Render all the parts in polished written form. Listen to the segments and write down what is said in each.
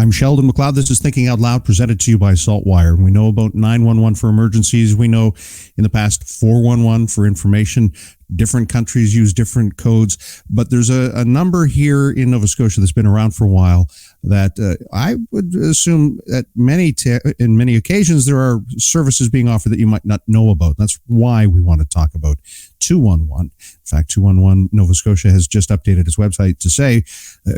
I'm Sheldon McLeod. This is Thinking Out Loud, presented to you by SaltWire. We know about 911 for emergencies. We know in the past 411 for information. Different countries use different codes, but there's a number here in Nova Scotia that's been around for a while that I would assume that in many occasions there are services being offered that you might not know about. That's why we want to talk about 211. In fact, 211 Nova Scotia has just updated its website to say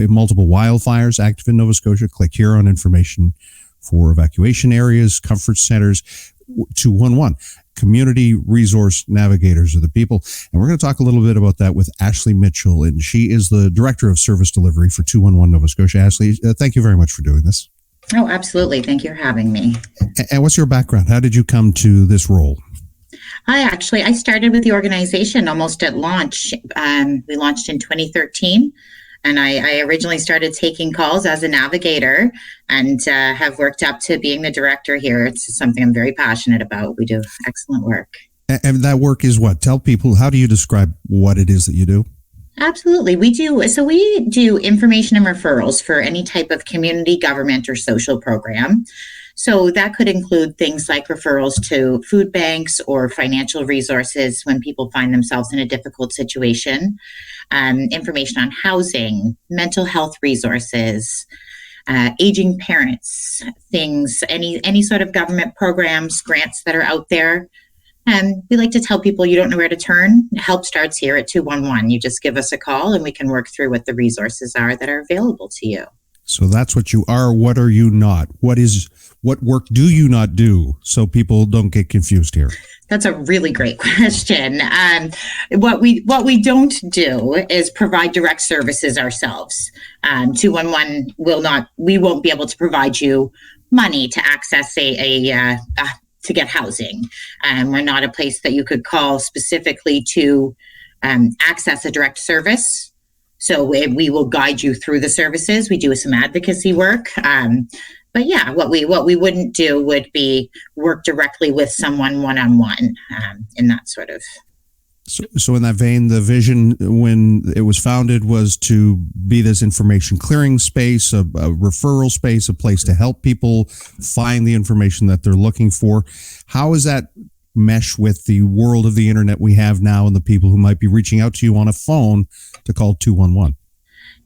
multiple wildfires active in Nova Scotia. Click here on information for evacuation areas, comfort centers. 211. Community resource navigators are the people. And we're going to talk a little bit about that with Ashley Mitchell. And she is the Director of Service Delivery for 211 Nova Scotia. Ashley, thank you very much for doing this. Oh, absolutely. Thank you for having me. And what's your background? How did you come to this role? I started with the organization almost at launch. We launched in 2013. And I originally started taking calls as a navigator and have worked up to being the director here. It's something I'm very passionate about. We do excellent work. And that work is what? Tell people, how do you describe what it is that you do? Absolutely. We do information and referrals for any type of community, government, or social program. So that could include things like referrals to food banks or financial resources when people find themselves in a difficult situation, information on housing, mental health resources, aging parents, things, any sort of government programs, grants that are out there. We like to tell people you don't know where to turn. Help starts here at 211. You just give us a call and we can work through what the resources are that are available to you. So that's what you are. What are you not? What work do you not do, so people don't get confused here? That's a really great question. What we don't do is provide direct services ourselves. 211 we won't be able to provide you money to access to get housing. We're not a place that you could call specifically to access a direct service. So we will guide you through the services. We do some advocacy work. But yeah, what we wouldn't do would be work directly with someone one-on-one in that sort of. So in that vein, the vision when it was founded was to be this information clearing space, a referral space, a place to help people find the information that they're looking for. How is that mesh with the world of the internet we have now and the people who might be reaching out to you on a phone to call 211?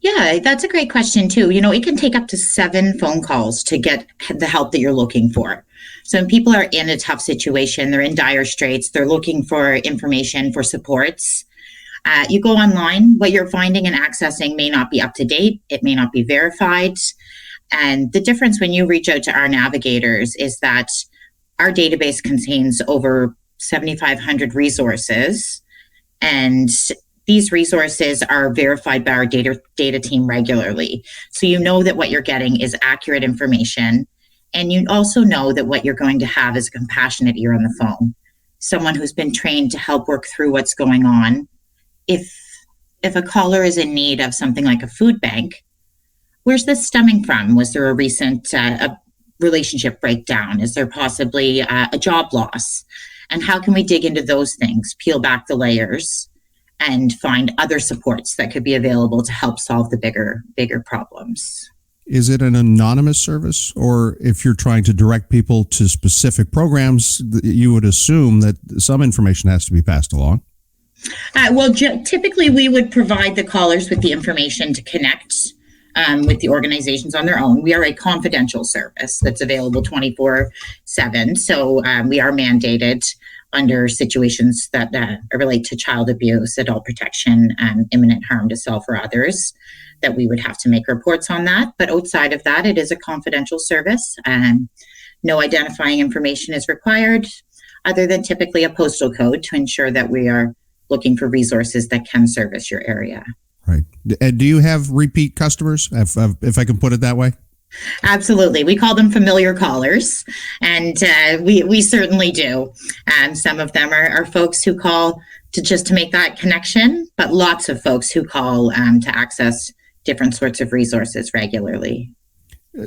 Yeah, that's a great question too. It can take up to 7 phone calls to get the help that you're looking for. So when people are in a tough situation, they're in dire straits, they're looking for information, for supports. You go online, what you're finding and accessing may not be up to date. It may not be verified. And the difference when you reach out to our navigators is that our database contains over 7,500 resources, and these resources are verified by our data team regularly. So you know that what you're getting is accurate information, and you also know that what you're going to have is a compassionate ear on the phone, someone who's been trained to help work through what's going on. If a caller is in need of something like a food bank, where's this stemming from? Was there a recent relationship breakdown? Is there possibly a job loss? And how can we dig into those things, peel back the layers, and find other supports that could be available to help solve the bigger problems? Is it an anonymous service? Or if you're trying to direct people to specific programs, you would assume that some information has to be passed along? Typically we would provide the callers with the information to connect with the organizations on their own. We are a confidential service that's available 24/7. So we are mandated under situations that relate to child abuse, adult protection, imminent harm to self or others, that we would have to make reports on that. But outside of that, it is a confidential service. No identifying information is required, other than typically a postal code to ensure that we are looking for resources that can service your area. Right. And do you have repeat customers, if I can put it that way? Absolutely. We call them familiar callers, and we certainly do. Some of them are folks who call to make that connection, but lots of folks who call to access different sorts of resources regularly.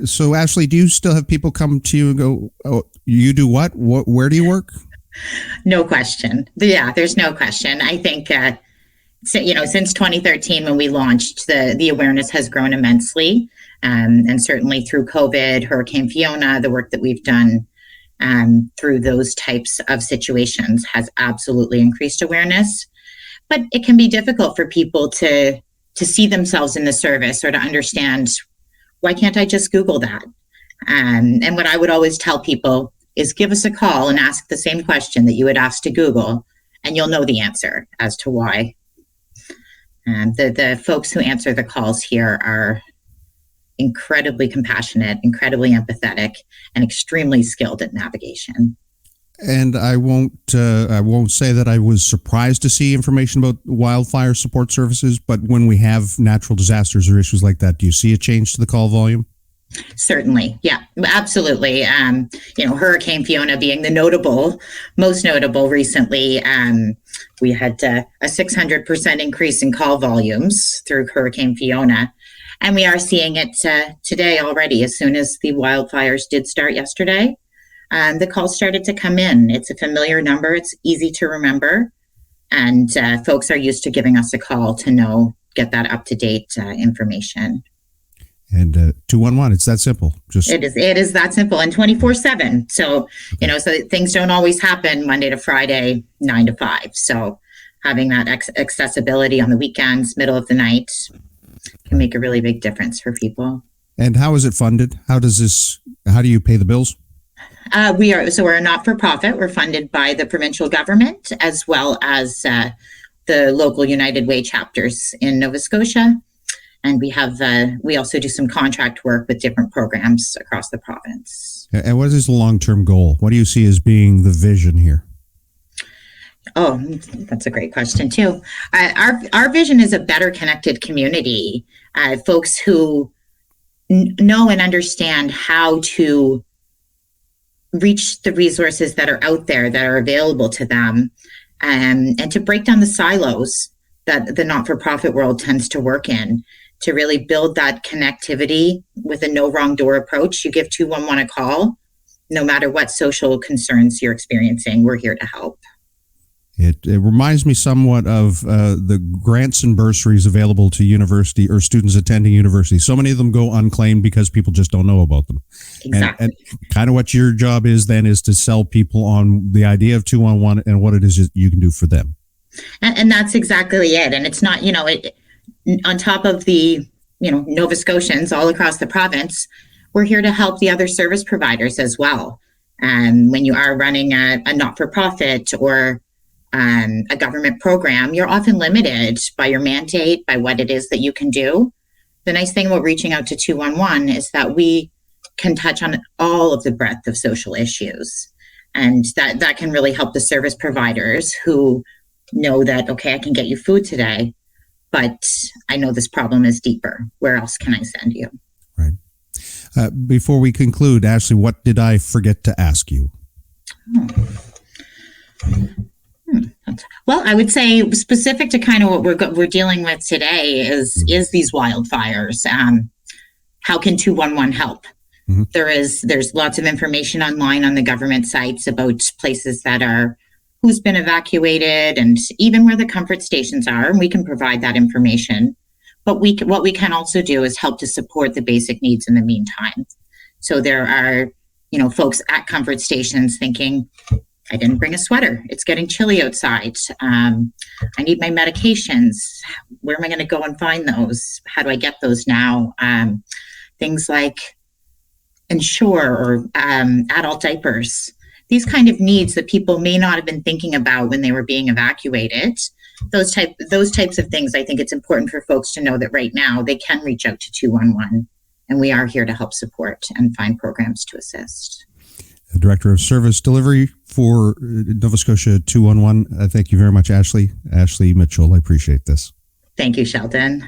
So, Ashley, do you still have people come to you and go, "Oh, you do what? Where do you work?" No question. Yeah, there's no question. I think So, since 2013, when we launched, the awareness has grown immensely. And certainly through COVID, Hurricane Fiona, the work that we've done through those types of situations has absolutely increased awareness. But it can be difficult for people to see themselves in the service or to understand, why can't I just Google that? And what I would always tell people is give us a call and ask the same question that you would ask to Google, and you'll know the answer as to why. The folks who answer the calls here are incredibly compassionate, incredibly empathetic, and extremely skilled at navigation. And I won't say that I was surprised to see information about wildfire support services, but when we have natural disasters or issues like that, do you see a change to the call volume? Certainly. Yeah, absolutely. Hurricane Fiona being the most notable recently, we had a 600% increase in call volumes through Hurricane Fiona. And we are seeing it today already. As soon as the wildfires did start yesterday, the calls started to come in. It's a familiar number. It's easy to remember. And folks are used to giving us a call to get that up-to-date information. And 211, it's that simple. It is that simple, and 24/7. So, so things don't always happen Monday to Friday, 9 to 5. So having that accessibility on the weekends, middle of the night, can make a really big difference for people. And how is it funded? How do you pay the bills? We're a not-for-profit. We're funded by the provincial government as well as the local United Way chapters in Nova Scotia. And we also do some contract work with different programs across the province. And what is the long-term goal? What do you see as being the vision here? Oh, that's a great question too. Our vision is a better connected community. Folks who know and understand how to reach the resources that are out there that are available to them, and to break down the silos that the not-for-profit world tends to work in, to really build that connectivity with a no wrong door approach. You give 211 a call, no matter what social concerns you're experiencing, we're here to help. It reminds me somewhat of the grants and bursaries available to university or students attending university. So many of them go unclaimed because people just don't know about them. Exactly. And kind of what your job is then is to sell people on the idea of 211 and what it is that you can do for them. And that's exactly it. And it's not, on top of the, Nova Scotians all across the province, we're here to help the other service providers as well. And when you are running a not-for-profit or a government program, you're often limited by your mandate, by what it is that you can do. The nice thing about reaching out to 211 is that we can touch on all of the breadth of social issues. And that can really help the service providers who know that, okay, I can get you food today, but I know this problem is deeper. Where else can I send you? Right. Before we conclude, Ashley, what did I forget to ask you? Well, I would say specific to kind of what we're dealing with today is these wildfires. How can 211 help? Mm-hmm. There's lots of information online on the government sites about places that are who's been evacuated and even where the comfort stations are, and we can provide that information. But what we can also do is help to support the basic needs in the meantime. So there are, folks at comfort stations thinking, I didn't bring a sweater. It's getting chilly outside. I need my medications. Where am I going to go and find those? How do I get those now? Things like Ensure or adult diapers. These kind of needs that people may not have been thinking about when they were being evacuated. Those types of things, I think it's important for folks to know that right now they can reach out to 211, and we are here to help support and find programs to assist. Director of Service Delivery for Nova Scotia 211. Thank you very much, Ashley. Ashley Mitchell, I appreciate this. Thank you, Sheldon.